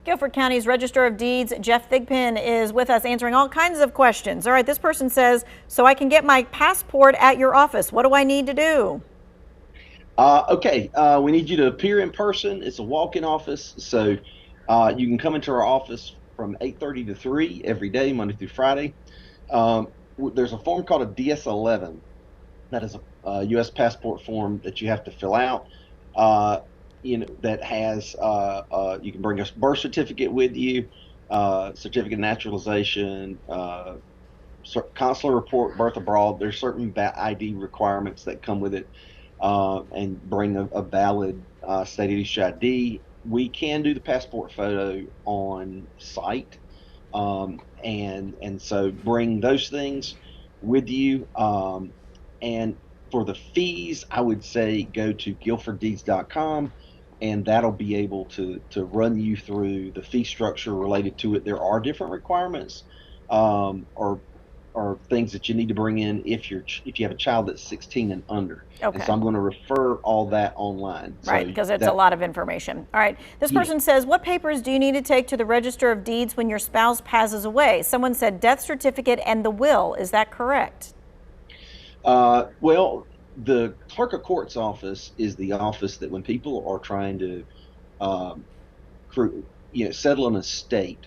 Guilford County's Register of Deeds, Jeff Thigpen, is with us answering all kinds of questions. All right, this person says, so I can get my passport at your office. What do I need to do? We need you to appear in person. It's a walk-in office, so you can come into our office from 8:30 to 3 every day, Monday through Friday. There's a form called a DS-11. That is a U.S. passport form that you have to fill out. That has you can bring a birth certificate with you, certificate of naturalization, consular report, birth abroad. There's certain ID requirements that come with it, and bring a valid state issued ID. We can do the passport photo on site, and so bring those things with you. And for the fees, I would say go to guilforddeeds.com, and that'll be able to run you through the fee structure related to it. There are different requirements, or things that you need to bring in if you have a child that's 16 and under. Okay. And so I'm going to refer all that online. Right, because it's a lot of information. All right. This person says, what papers do you need to take to the Register of Deeds when your spouse passes away? Someone said death certificate and the will. Is that correct? Well, the clerk of court's office is the office that when people are trying to settle an estate,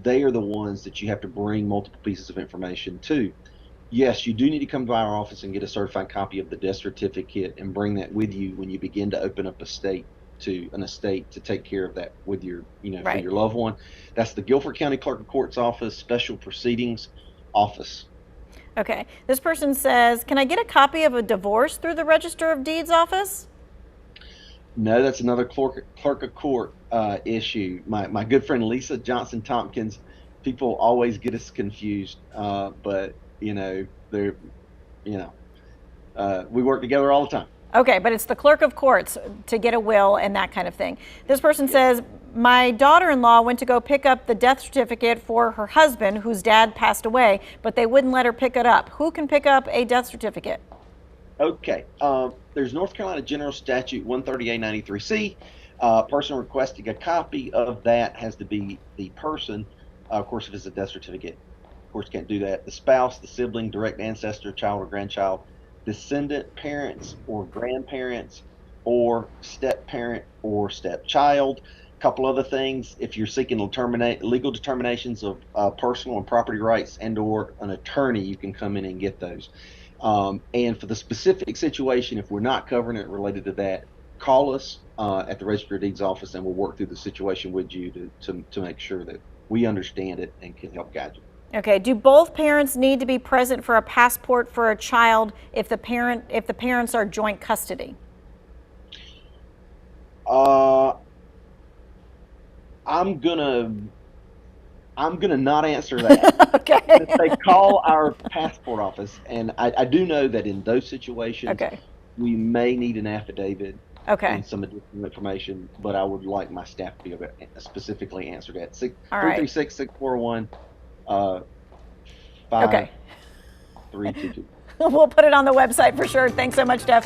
they are the ones that you have to bring multiple pieces of information to. Yes, you do need to come to our office and get a certified copy of the death certificate and bring that with you when you begin to open up an estate to take care of that with your, for your loved one. That's the Guilford County Clerk of Court's office, Special Proceedings Office. Okay. This person says, can I get a copy of a divorce through the Register of Deeds office? No, that's another clerk of court issue. My good friend Lisa Johnson Tompkins, people always get us confused, but we work together all the time. Okay, but it's the clerk of courts to get a will and that kind of thing. This person says, my daughter-in-law went to go pick up the death certificate for her husband whose dad passed away, but they wouldn't let her pick it up. Who can pick up a death certificate? Okay, there's North Carolina General Statute 130A93C. Person requesting a copy of that has to be the person. Of course, if it's a death certificate, of course, can't do that. The spouse, the sibling, direct ancestor, child or grandchild, descendant, parents or grandparents, or step parent or stepchild. A couple other things: if you're seeking legal determinations of personal and property rights and/or an attorney, you can come in and get those. And for the specific situation, if we're not covering it related to that, call us at the Register of Deeds office, and we'll work through the situation with you to make sure that we understand it and can help guide you. Okay. Do both parents need to be present for a passport for a child if the parents are joint custody? I'm gonna not answer that. Okay. They call our passport office, and I do know that in those situations, we may need an affidavit and some additional information, but I would like my staff to be able to specifically answer that. 336-641 5322. We'll put it on the website for sure. Thanks so much, Jeff.